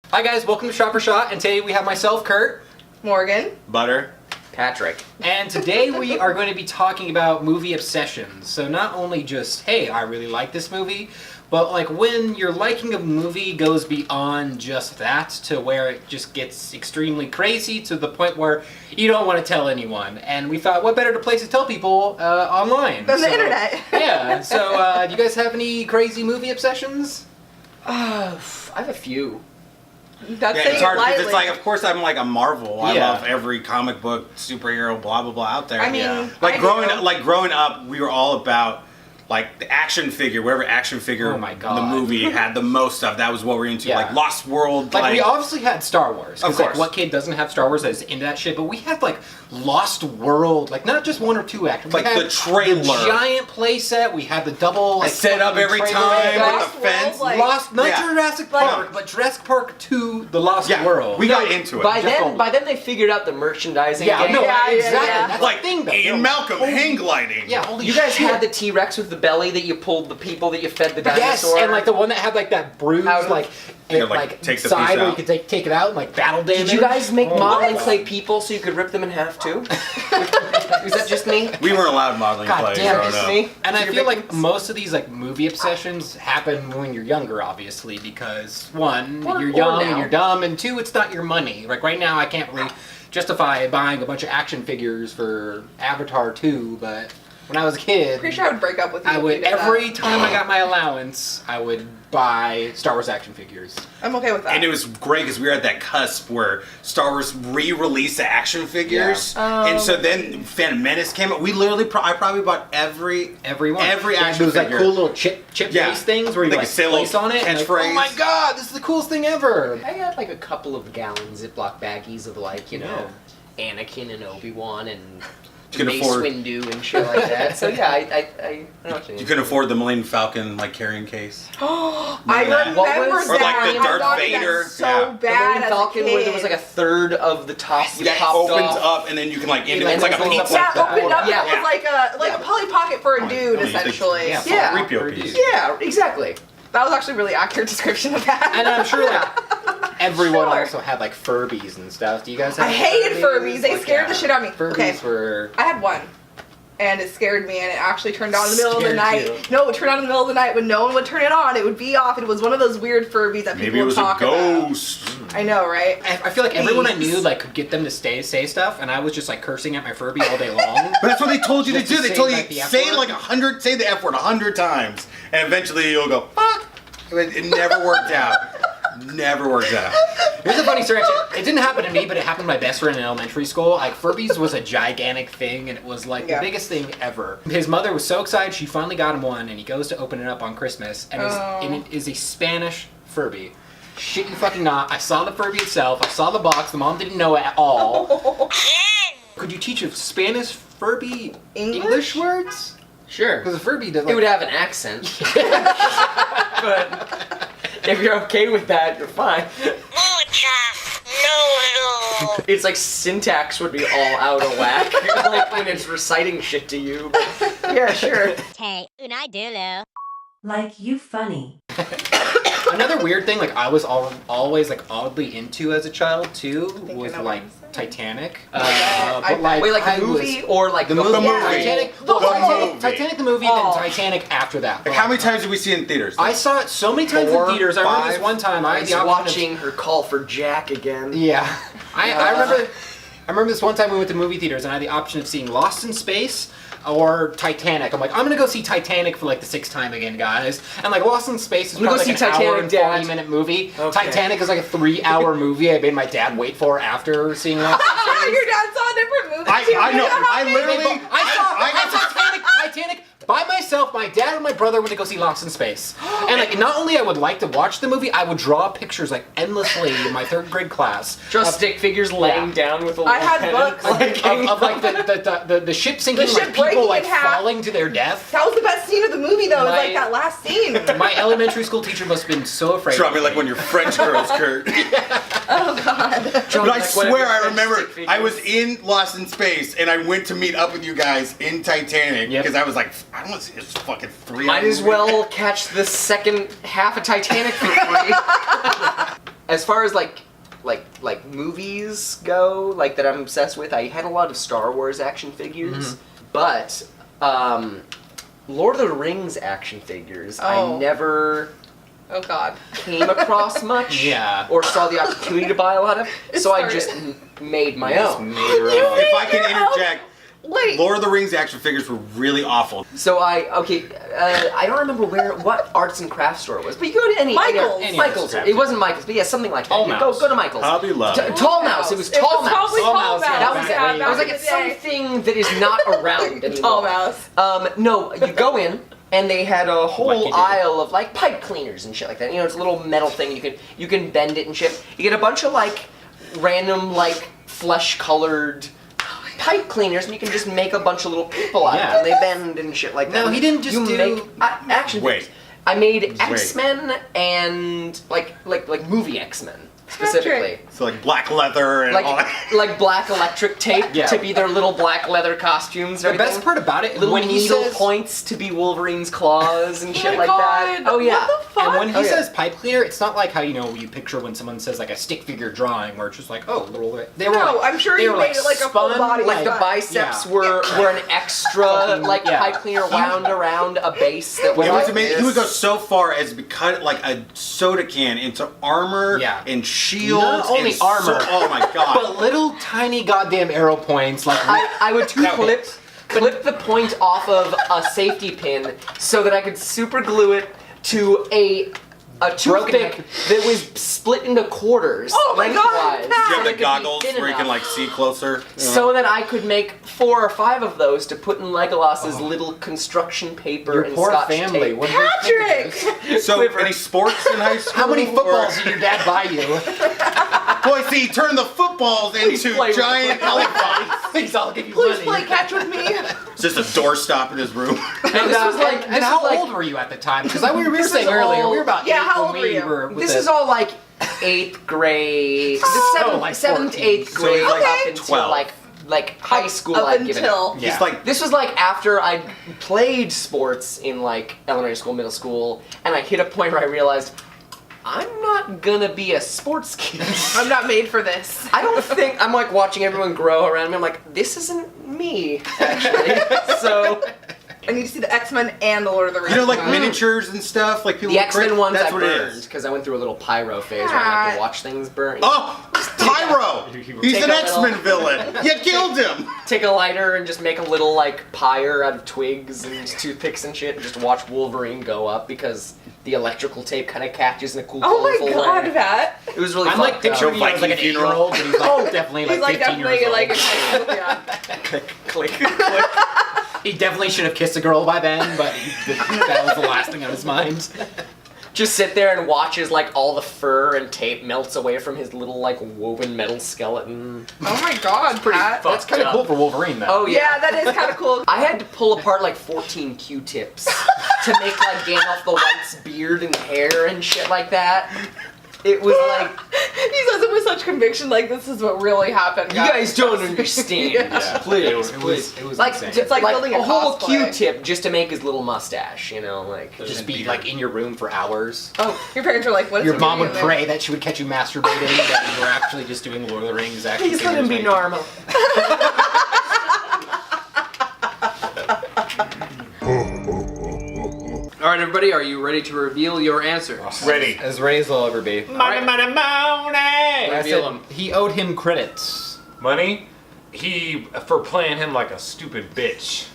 Hi guys, welcome to Shot for Shot, and today we have myself, Kurt, Morgan, Butter, Patrick. and today we are going to be talking about movie obsessions. So not only just, hey, I really like this movie, but like when your liking of a movie goes beyond just that to where it just gets extremely crazy to the point where you don't want to tell anyone. And we thought, what better place to tell people online? than the internet. Yeah, so do you guys have any crazy movie obsessions? I have a few. That's yeah, saying it's hard it because lightly. it's like, of course, I'm like a Marvel. I Yeah. love every comic book, superhero, blah blah blah out there. I mean, Yeah. like I growing up, we were all about like the action figure. Whatever action figure Oh my God. the movie had the most of, that was what we're into. Yeah. Like Lost World. Like, we obviously had Star Wars. 'Cause, Of course. Like, what kid doesn't have Star Wars that is into that shit? But we had, like, Lost World. Like, not just one or two actors. Like we had the trailer. The giant playset. We had the double, like, set up fucking every trailer. time Lost with the World, fence. like- Lost, not Yeah. Jurassic Like- Park, but Jurassic Park 2, The Lost Yeah, World. we got into it. By Just then they figured out the merchandising. yeah, game. no, Yeah, exactly. yeah. That's like the thing, though. Ian Malcolm hang gliding. Yeah, holy You guys shit. had the T-Rex with the belly that you pulled the people that you fed the Yes, dinosaur. and like the one that had like that bruise, Out of- like, Yeah, it, like, take the side piece where you out. could take it out and like battle damage. Did you guys make Oh my modeling God. clay people so you could rip them in half too? Is that just me? We weren't allowed modeling God clay damn, growing it's up. me? And I You're feel like victims? most of these like movie obsessions happen when you're younger, obviously, because one, Or- you're or young now. and you're dumb, and two, it's not your money. Like right now, I can't really justify buying a bunch of action figures for Avatar 2, but when I was a kid, pretty sure I would break up with you. I if would you did every that. time I got my allowance, I would buy Star Wars action figures. I'm okay with that. And it was great because we were at that cusp where Star Wars re-released the action figures, and so then Phantom Menace came out. We literally, I probably bought every Everyone, Every yeah, action those like figure. cool little chip Yeah. based things where you Like like a say place little on it. And like, catchphrase. oh my god, this is the coolest thing ever. I had like a couple of gallon Ziploc baggies of like, you know, Anakin and Obi-Wan and You can Mace afford- Windu and shit like that. So yeah, I know what you mean. You couldn't afford the Millennium Falcon like carrying case. I that? remember What was- that. Or like the I Darth wanted Vader, that so yeah. The bad Millennium as Falcon a kid. where there was like a third of the top That popped opens off. up and then you can like end it. Yeah, It's like a and then pizza. yeah, that. opened up. Yeah. It was like a Yeah. Polly Pocket for a dude, Oh, you think- essentially. Yeah. Yeah. 3PO piece. Yeah, exactly. That was actually a really accurate description of that. And I'm sure like everyone Sure. also had like Furbies and stuff. Do you guys have I hated Furbies. They Like, scared the shit out of me. Furbies Okay. were I had one. And it scared me, and it actually turned on in the middle of the Scared night. you. No, it turned on in the middle of the night when no one would turn it on. It would be off. It was one of those weird Furbies that Maybe people it would was a talk about. ghost. I know, right? I feel like everyone I Please. knew like could get them to say stuff, and I was just like cursing at my Furby all day long. But that's what they told you to Just to do. They say, told like, the you F say word? like 100, say the F word 100 times, and eventually you'll go fuck. It never worked out. Never worked out. Here's a funny story. Actually, it didn't happen to me, but it happened to my best friend in elementary school. Like Furbies was a gigantic thing, and it was like Yeah. the biggest thing ever. His mother was so excited she finally got him one, and he goes to open it up on Christmas, and, and it is a Spanish Furby. Shit you fucking not. I saw the Furby itself. I saw the box. The mom didn't know at all. Could you teach a Spanish Furby English? words? Sure. Because a Furby does It like... would have an accent. But if you're okay with that, you're fine. It's like syntax would be all out of whack, like when it's reciting shit to you. But yeah, sure. Hey, unai dulu. Like you funny. Another weird thing, like I was always like oddly into as a child too, think I was know what like you're saying. Titanic. I- But like, Wait, like I the movie was, or like The movie. Titanic, The Titanic, movie. Titanic the movie, Oh. then Titanic after that. Like, how many times did we see it in theaters? I saw it so many times 4, in theaters. I remember this 5? one time I had He's the option watching her call for Jack again. Of, yeah, I remember. I remember this one time we went to movie theaters and I had the option of seeing Lost in Space or Titanic. I'm like, I'm gonna go see Titanic for like the 6th time again, guys. And like Lost in Space is I'm gonna probably go like see an hour Titanic, and Dad. 40-minute movie. Okay. Titanic is like a 3-hour movie. I made my dad wait for after seeing Lost in Space. Your dad saw a different movie. too. I know. You I how literally. I saw Titanic by myself. My dad and my brother went to go see Lost in Space, and like not only I would like to watch the movie, I would draw pictures like endlessly in my 3rd grade class. Just stick figures laying down with a I had pen. books. Of like the ship sinking, The ship like people breaking like in half. falling to their death. That was the best scene of the movie, though. It was My- like that last scene. My elementary school teacher must have been so afraid. Drop of me like one of your French girls, Kurt. Oh God. But I Like one of swear your I French remember stick figures. I was in Lost in Space and I went to meet up with you guys in Titanic Yep. because I was like, I don't want to see this fucking 3 Might as well catch the second half of Titanic for free. as far as like movies go, like that I'm obsessed with, I had a lot of Star Wars action figures, but Lord of the Rings action figures Oh. I never Oh God. came across much, Yeah. or saw the opportunity to buy a lot of, so I Sorry. just made my own. If I can interject, Wait. Lord of the Rings action figures were really awful. So I don't remember what arts and crafts store it was, but you go to any Michael's. Any Michael's. arts and crafts. It wasn't Michael's, but yeah, something like that. Tall You Mouse. Go to Michael's. Hobby Lobby. Tall Mouse. It was Tall Mouse. Probably Tall Tall Mouse, Mouse. yeah, That was it. back I was like, in it's the day. something that is not around anymore. Tall Mouse. No, you go in and they had a Like you whole do. aisle of like pipe cleaners and shit like that. You know, it's a little metal thing. You can bend it and shit. You get a bunch of like random like flesh colored pipe cleaners, and you can just make a bunch of little people out of Yeah. them. They bend and shit like that. No, he didn't just you do- make action Wait. figures. I made X-Men and like movie X-Men specifically. So like black leather and all that. Like black electric tape Yeah. to be their little black leather costumes. The And best everything. part about it, Little when he needle says, points to be Wolverine's claws and shit my like God. that. Oh yeah. What the fuck? and when he Oh, yeah. says pipe cleaner, it's not like how you picture when someone says like a stick figure drawing, where it's just like, oh, little. They were. No, like, I'm sure they you were, made it like a full spun, body. Like the Yeah. biceps Yeah. were an extra like Yeah. pipe cleaner wound around a base that was It like was amazing. He would go this. so far as to cut like a soda can into armor Yeah. and shields. Not only and armor. oh my god. But little tiny goddamn arrow points, like I would That clip the point off of a safety pin so that I could super glue it to a toothpick that was split into quarters. Oh my God, lengthwise, Pat! Do you so have it the could be goggles thin where you can enough like see closer? so that I could make 4 or 5 of those to put in Legolas's little construction paper your and poor Scotch family. tape. What did they think of Patrick! this? So Quiver. any sports in high school? How many footballs or- did your dad buy you? Boy, see, he turned the footballs into play with giant the elephants. Please, I'll give you Please money. play catch with me. It's just a doorstop in his room. And this was like and this how was like, old were you at the time? Because we were This saying is earlier, all- we were about Yeah, 8 how when old were we you? were with This the- is all like 8th grade, like 7th, 14. 8th So grade, he's like up until 12. like high school. Up I'd given up. until. Yeah. He's like This was like after I played sports in like elementary school, middle school, and I hit a point where I realized I'm not gonna be a sports kid. I'm not made for this. I don't think I'm like watching everyone grow around me. I'm like, this isn't me actually. So I need to see the X-Men and the Lord of the Rings. you know, like miniatures and stuff. Like people. the X-Men ones That's I what it burned is. because I went through a little pyro phase where I like to watch things burn. Oh, Pyro! He's Take an a X-Men little- villain. You killed him. Take a lighter and just make a little like pyre out of twigs and toothpicks and shit, and just watch Wolverine go up because the electrical tape kind of catches in a cool, Oh my colorful God, way. Pat. It was really I'm fun. like picturing you as like an Viking funeral. 8-year-old, but he's like definitely He's like 15 years definitely old. like yeah. click, click, click. He definitely should have kissed a girl by then, but that was the last thing on his mind. Just sit there and watch as like all the fur and tape melts away from his little like woven metal skeleton. Oh my God, Pat. That's kind of cool for Wolverine, though. Oh Yeah, that is kind of cool. I had to pull apart like 14 Q-tips to make like Gandalf the White's beard and hair and shit like that. It was like, He says it with such conviction, like this is what really happened. you guys don't understand. Yeah. Please, It please. was Like, insane. It's like building a whole cosplay. Q-tip just to make his little mustache, you know, like. just be like in your room for hours. Oh, your parents were like, what is Your he mom doing would in there? pray that she would catch you masturbating, that you were actually just doing Lord of the Rings action Please let him be figures. normal. All right, everybody, are you ready to reveal your answers? Ready. As ready as I'll ever be. Money, money, money. I Reveal said them. he owed him credits. Money? He, for playing him like a stupid bitch.